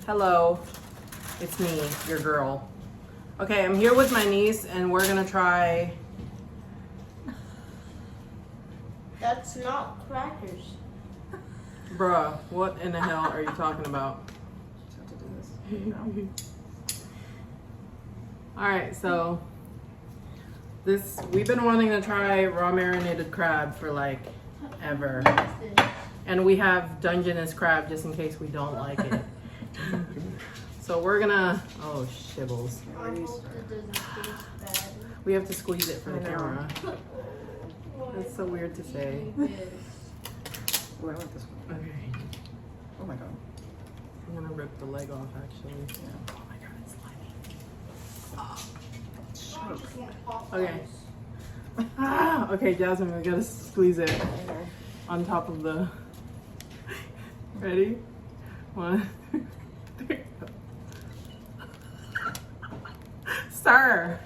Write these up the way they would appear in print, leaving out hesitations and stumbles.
Hello, it's me, your girl. Okay, I'm here with my niece and we're gonna try... That's not crackers. Bruh, what in the hell are you talking about? Just have to do this. Alright, so we've been wanting to try raw marinated crab for like ever. And we have Dungeness crab just in case we don't like it. So we're gonna, oh shibbles. I hope it doesn't taste bad. We have to squeeze it for the I know. camera. That's so weird to say. Oh, I like this one. Okay, Oh my god. I'm gonna rip the leg off actually. Yeah. Oh my god, it's slimy. Choke. Okay. Ah, okay, Jasmine, we gotta squeeze it Okay. on top of the. Ready? 1, 3. Sir!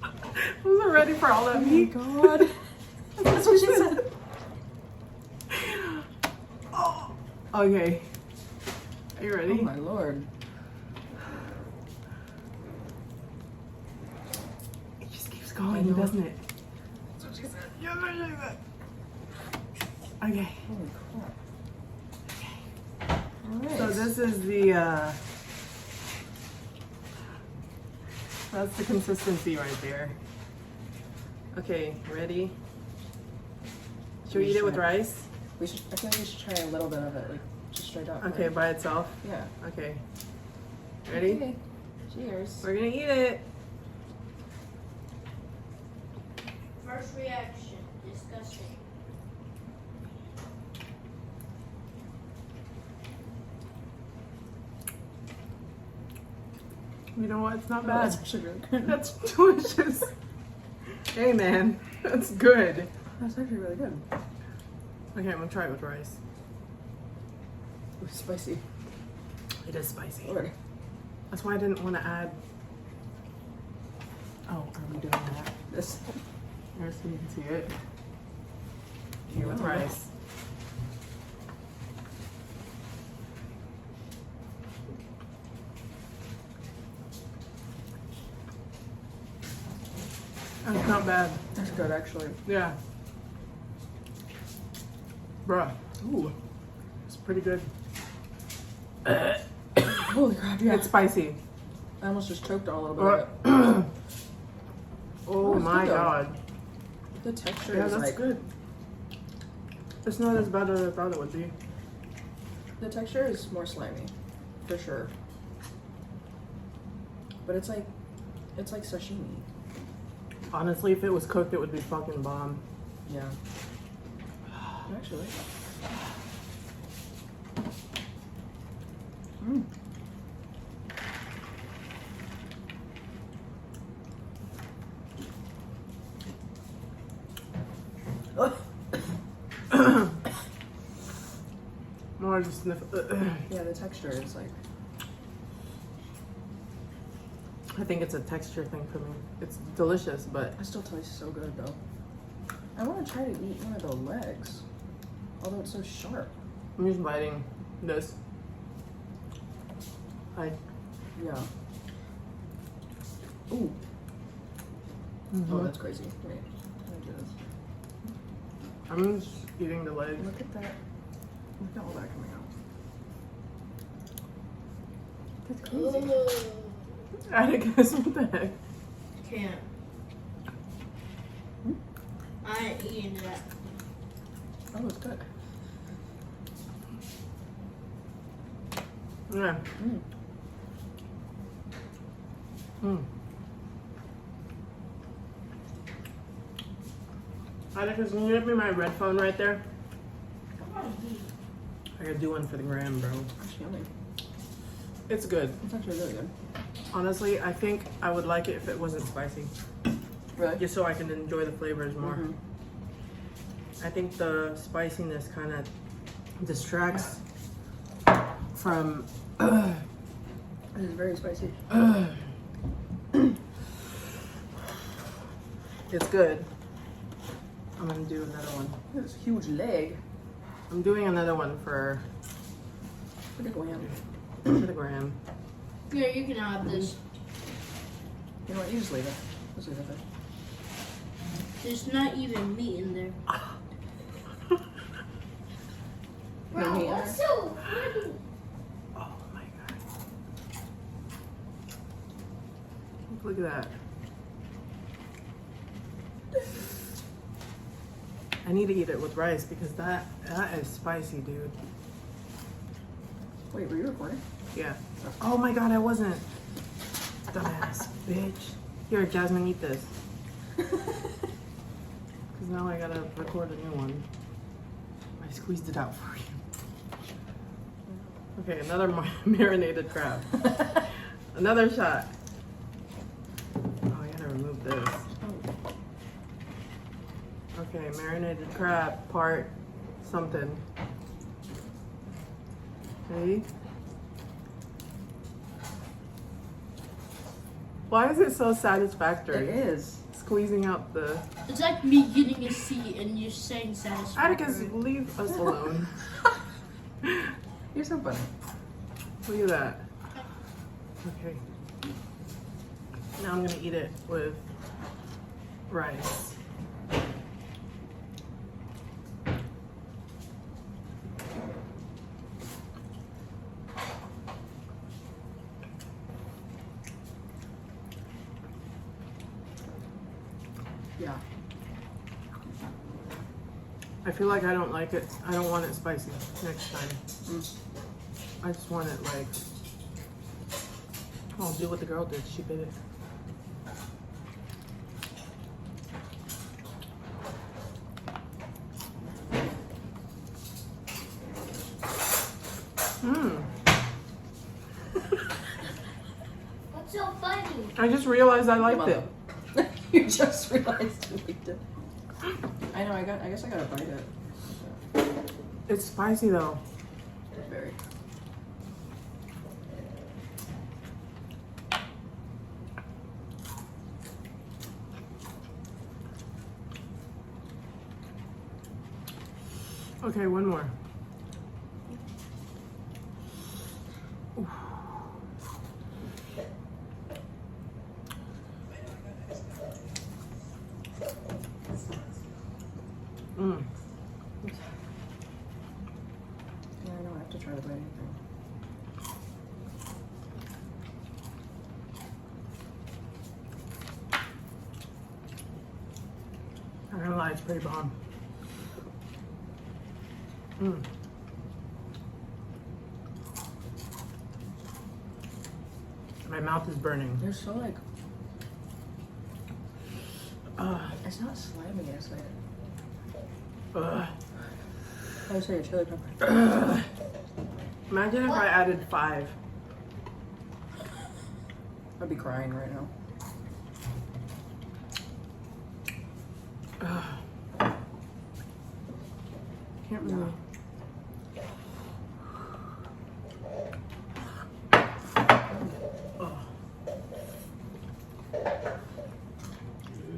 I wasn't ready for all that meat. God. That's what she said. Oh. Okay. Are you ready? Oh my lord. It just keeps I going, know. doesn't it? That's what she said. Yes, what she said. Okay. Holy crap. Alright. So this is the, that's the consistency right there. Okay, ready? Should we eat it with rice? I feel like we should try a little bit of it, like just straight up. Okay, right? by itself? Yeah. Okay. Ready? Okay. Cheers. We're gonna eat it. First reaction, disgusting. You know what? It's not Oh, bad. that's actually really good. That's delicious. Hey man, that's good. That's actually really good. Okay, I'm gonna try it with rice. Ooh, spicy. It is spicy. Lord. That's why I didn't want to add. Oh, are we doing that? This. Here, so you can see it. Here with Oh. rice. That's not bad. That's good, actually. Yeah. Bruh. Ooh. It's pretty good. Holy crap, yeah. It's spicy. I almost just choked on a little bit of it. Oh it's my good though. god. The texture Yeah, is that's like good. It's not as bad as I thought it would be. the texture is more slimy, for sure. But it's like sashimi. Honestly, if it was cooked, it would be fucking bomb. Yeah. Actually. Mm. More just sniff. Yeah, the texture is like. I think it's a texture thing for me. It's delicious, but It still tastes so good though. I want to try to eat one of the legs, although it's so sharp. I'm just biting this. Yeah. Ooh. Oh, that's crazy. Wait, let me do this. I'm just eating the leg. Look at that. Look at all that coming out. That's crazy. Atticus, what the heck? Can't. Hmm? I ain't eating that. Oh, it's good. Yeah. Mm. Mm. Atticus, can you get me my red phone right there? I gotta do one for the gram, bro. That's yummy. It's good. It's actually really good. Honestly, I think I would like it if it wasn't spicy. Really? Just so I can enjoy the flavors more. Mhm. I think the spiciness kind of distracts from. It is very spicy. It's good. I'm gonna do another one. This huge leg. I'm doing another one for Look at Gwen. For the gram. Yeah, you can have this. You know what? You just leave it. Just leave it there. There's not even meat in there. No meat in there? so funny? Oh my god. Look at that. I need to eat it with rice because that is spicy, dude. Wait, were you recording? Yeah. Oh my god, I wasn't. Dumbass bitch. Here, Jasmine, eat this. Because now I gotta record a new one. I squeezed it out for you. Okay, another marinated crab. Another shot. Oh, I gotta remove this. Okay, marinated crab part something. See? Why is it so satisfactory? It is. Squeezing out the... It's like me getting a C and you're saying Atticus, satisfactory. leave us alone. You're so funny. Look at that. Okay. Now I'm gonna eat it with rice. Yeah. I feel like I don't like it. I don't want it spicy next time. Mm. I just want it like... I'll do what the girl did. She bit it. Mmm. What's so funny? I just realized I liked it. You just realized you liked it. I know. I guess I gotta bite it. It's spicy though. Very. Okay, one more. Mm. Yeah, I don't have to try to bite anything. I'm not gonna lie, it's pretty bomb. Mm. My mouth is burning. They're so like. It's not slimy. It's like. I would say a chili pepper. Imagine if I added 5. I'd be crying right now. Can't really.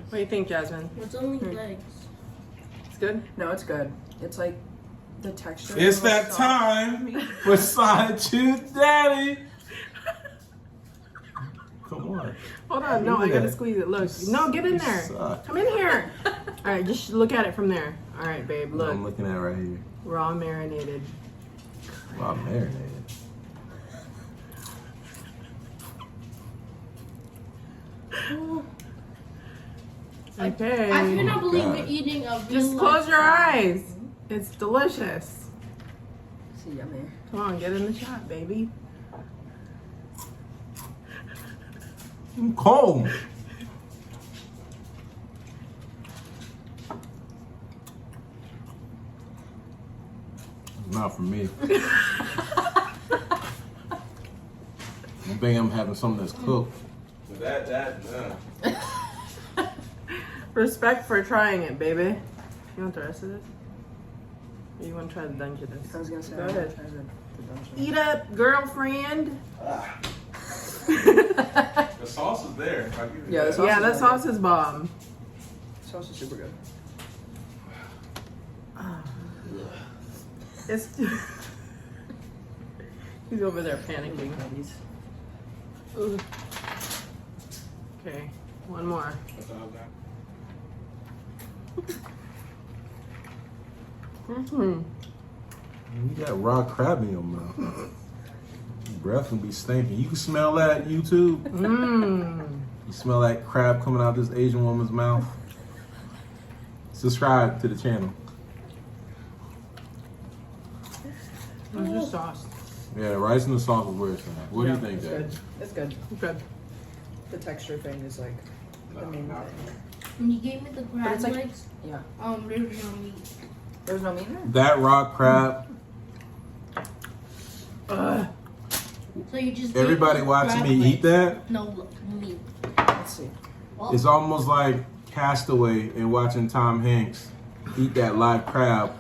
What do you think, Jasmine? It's only legs. It's good? No, it's good. It's like the texture. It's is a little that soft. time for Side Tooth Daddy. Come on. Hold on, no, I Look at gotta it. squeeze it. Look, no, get in there. Suck. Come in here. All right, just look at it from there. All right, babe, look. I'm looking at it right here. Raw marinated. Wow, marinated. Okay. I cannot believe God. you're eating a real Just close your eyes. It's delicious. It's yummy. Come on, get in the shot, baby. I'm cold. Not for me. I think I'm having something that's cooked. Nah. Respect for trying it, baby. You want the rest of this? Or you want to try the Dungeness? I was gonna say. Go I'm gonna ahead. try the dungeon. Eat up, girlfriend. The sauce is there. I'll give you Yeah, that. the sauce Yeah, is that good. sauce is bomb. Sauce is super good. It's He's over there panicking. Ugh. Okay, one more. Mm-hmm. You got raw crab in your mouth. Your breath can be stinking. You can smell that, YouTube. Mmm. You smell that crab coming out this Asian woman's mouth. Subscribe to the channel. Where's your sauce? Yeah, the rice and the sauce is where it's at. What do you think, It's Dad? good. It's good. Good. The texture thing is like the main thing. When you gave me the crab it's like- legs, Yeah. there's no meat. There's no meat in there? That raw crab. Ugh. So you just gave Everybody the watching crab me legs. eat that. No meat. Let's see. Well, It's almost like Castaway and watching Tom Hanks eat that live crab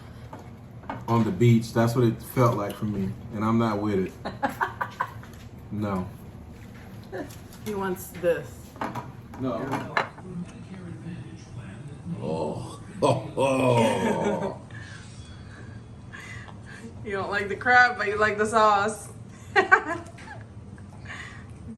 on the beach. That's what it felt like for me, and I'm not with it. No. He wants this. No. Oh. Oh. You don't like the crab, but you like the sauce.